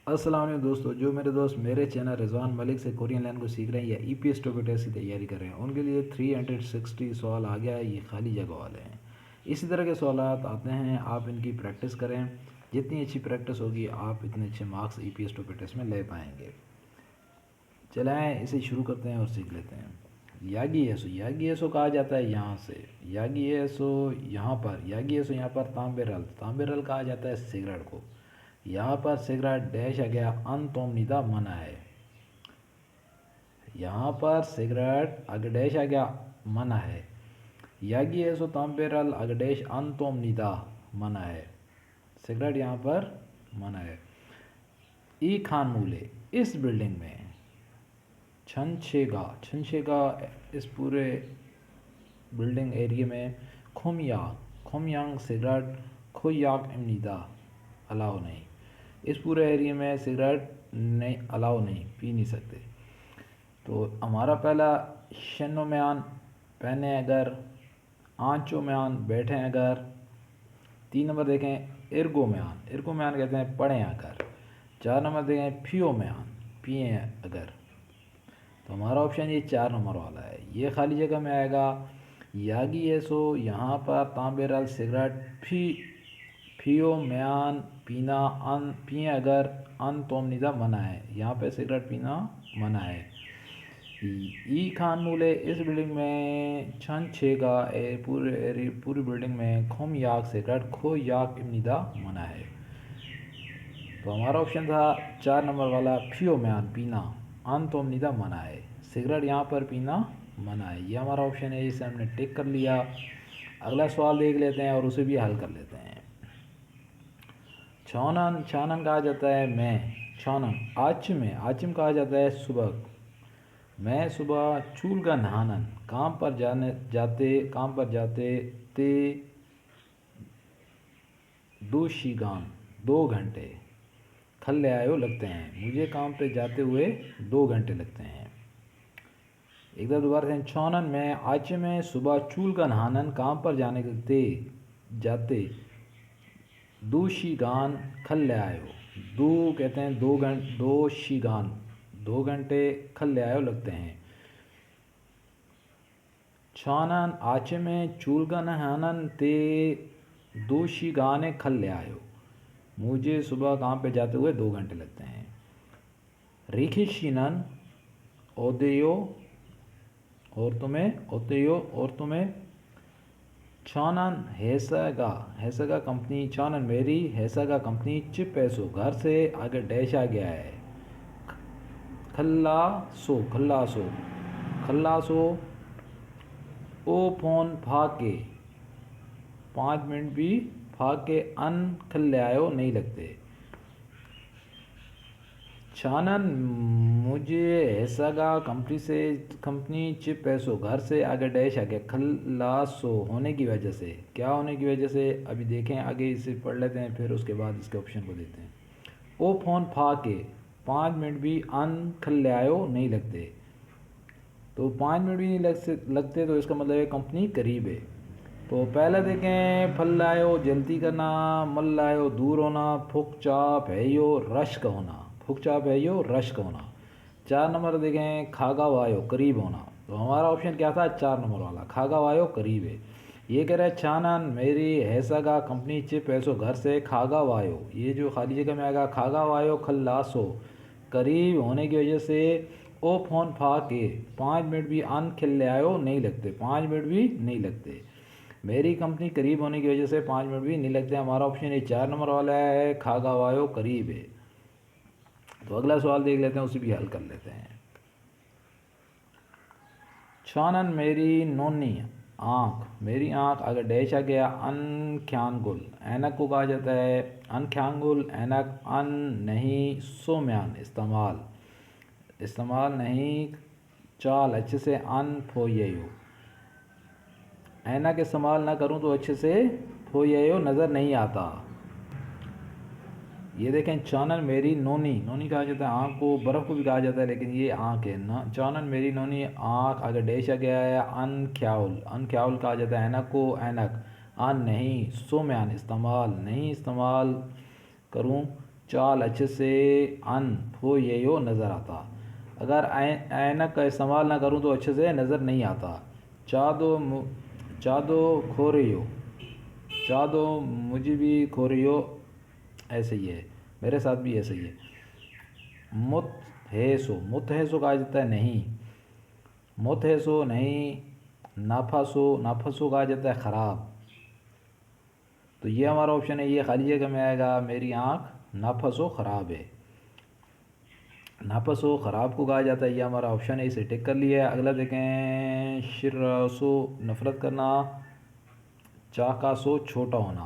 अस्सलाम वालेकुम दोस्तों। जो मेरे दोस्त मेरे चैनल रिजवान मलिक से कोरियन लैंग्वेज सीख रहे हैं या ईपीएस टोपी टेस्ट की तैयारी कर रहे हैं, उनके लिए 360 सवाल आ गया है। ये खाली जगह वाले हैं। इसी तरह के सवाल आते हैं, आप इनकी प्रैक्टिस करें। जितनी अच्छी प्रैक्टिस होगी आप इतने अच्छे मार्क्स ईपीएस टोपी टेस्ट में ले पाएंगे। चलाएँ इसे शुरू करते हैं और सीख लेते हैं। यागी एसो कहा जाता है यहाँ से। यागी एसो यहाँ पर, यागी एसो यहाँ पर तांबेरल, तांबेरल कहा जाता है सिगरेट को। यहाँ पर सिगरेट डैश आ गया अनतोमनीदा मना है। यहाँ पर सिगरेट अगडेश आ गया मना है। यागी एसो तांबेरल अगडेश अनतोमनीदा मना है। सिगरेट यहाँ पर मना है। ई खान मूले इस बिल्डिंग में। छनछेगा, छनछेगा इस पूरे बिल्डिंग एरिया में। खोमयांग, खोमयांग सिगरेट खोयाक इमनीदा अलाउ नहीं। इस पूरे एरिया में सिगरेट नहीं अलाउ नहीं, पी नहीं सकते। तो हमारा पहला शनो म्यान पहने अगर, आंचो म्यान बैठे अगर। 3 नंबर देखें इर्गो म्यान, इर्गो म्यान कहते हैं पढ़ें अगर। 4 नंबर देखें फियो म्यान, पिए अगर। तो हमारा ऑप्शन ये 4 नंबर वाला है। ये खाली जगह में आएगा। यागी एसो यहाँ पर तांबेरल सिगरेट फियो म्यान पीना अन पिए अगर अन तोमनीदा मना है। यहाँ पे सिगरेट पीना मना है। ई खान मूले इस बिल्डिंग में। छन छेगा पूरी बिल्डिंग में। खोम याक सिगरेट खो याक इमनीदा मना है। तो हमारा ऑप्शन था 4 नंबर वाला फियो म्यान पीना अन तोमनीदा मना है। सिगरेट यहाँ पर पीना मना है। ये हमारा ऑप्शन है, इसे हमने टिक कर लिया। अगला सवाल देख लेते हैं और उसे भी हल कर लेते हैं। छानन, छानन कहा जाता है मैं। छानन आचिम कहा जाता है सुबह। मैं सुबह चूल का नहानन काम पर जाते ते दो शीगान 2 घंटे खल ले आयो लगते हैं। मुझे काम पे जाते हुए 2 घंटे लगते हैं। एक बार दोबारा से। छौनन में आचे में सुबह चूल का नहानन काम पर जाते 2 शीगान खल ले आयो। 2 कहते हैं 2 घंटे, 2 शीगान 2 घंटे खल ले आयो लगते हैं। छानन आचे में चूल का नहानन ते 2 शीगाने खल ले आयो। मुझे सुबह काम पे जाते हुए 2 घंटे लगते हैं। रिखिशिनन ओदेयो और तुम्हें छानन हैसगा कंपनी। छानन मेरी हैसगा कंपनी चिप पैसो घर से आगे डैश आ गया है। खल्लासो ओ फोन फाके 5 मिनट भी फाके अन खल्ले आयो नहीं लगते। छानन मुझे हैसागा कंपनी चिप पैसो घर से आगे डैश आ गया। खल्लासो होने की वजह से, क्या होने की वजह से अभी देखें, आगे इसे पढ़ लेते हैं फिर उसके बाद इसके ऑप्शन को देते हैं। ओ फोन फा के 5 मिनट भी अन खल्ले आयो नहीं लगते। तो 5 मिनट भी नहीं लगते तो इसका मतलब है कंपनी करीब है। तो पहले देखें फल लायो जल्दी करना, मल लायो दूर होना, फुक चाप है यो रश्क होना, फुक चाप है यो रश्क होना। 4 नंबर देखें खागा वायो करीब होना। तो हमारा ऑप्शन क्या था? 4 नंबर वाला खागा वायो करीब है। ये कह रहा है छानन मेरी हैसागा कंपनी चिप पैसो घर से खागा वायो, ये जो खाली जगह में आएगा खागा वायो खल्लासो करीब होने की वजह से ओ फोन फा के 5 मिनट भी अन खिल आयो नहीं लगते, 5 मिनट भी नहीं लगते। मेरी कंपनी करीब होने की वजह से 5 मिनट भी नहीं लगते। हमारा ऑप्शन ये 4 नंबर वाला है खागा वायो करीब है। तो अगला सवाल देख लेते हैं, उसे भी हल कर लेते हैं। छानन मेरी नोनी आँख, मेरी आँख अगर डैश आ गया अन ख्यांगुल, ऐनक को कहा जाता है अन ख्यांगुल ऐनक। अन नहीं सोम्यान इस्तेमाल नहीं चाल अच्छे से अन फोयो, ऐनक इस्तेमाल ना करूं तो अच्छे से फोयो नज़र नहीं आता। ये देखें चानन मेरी नोनी कहा जाता है आँख को, बर्फ़ को भी कहा जाता है लेकिन ये आँख है ना। चानन मेरी नोनी आँख अगर डैश आ गया है अन ख्याउल कहा जाता है ऐनक को ऐनक। अन नहीं सोम्यान इस्तेमाल नहीं इस्तेमाल करूं चाल अच्छे से अन फो ये यो नज़र आता। अगर ऐनक का इस्तेमाल ना करूँ तो अच्छे से नज़र नहीं आता। चादो खोरियो, चादो मुझे भी खोरियो ऐसे ही है, मेरे साथ भी ऐसे ही है। मुत है सो कहा जाता है नहीं, मुत है सो नहीं। नाफासो कहा जाता है ख़राब। तो ये हमारा ऑप्शन है, ये खाली जगह में आएगा। मेरी आँख नाफासो ख़राब है। नाफासो ख़राब को कहा जाता है, ये हमारा ऑप्शन है, इसे टिक कर लिया है। अगला देखें, शिरसो नफ़रत करना, चाकासो छोटा होना।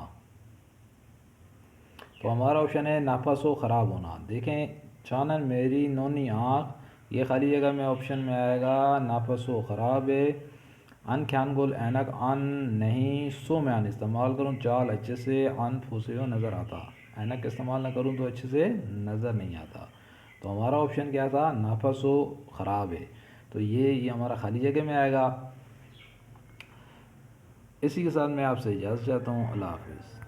तो हमारा ऑप्शन है नाफासो ख़राब होना। देखें, चानन मेरी नोनी आँख, ये खाली जगह में ऑप्शन में आएगा नाफासो ख़राब है। अन ख्यान गोल ऐनक अन नहीं सो में अन इस्तेमाल करूँ, चाल अच्छे से अन फूसे हो नज़र आता। ऐनक का इस्तेमाल ना करूँ तो अच्छे से नज़र नहीं आता। तो हमारा ऑप्शन क्या था, नाफासो ख़राब है। तो ये हमारा खाली जगह में आएगा। इसी के साथ मैं आपसे इजाज़त चाहता हूँ। अल्लाह हाफ़िज़।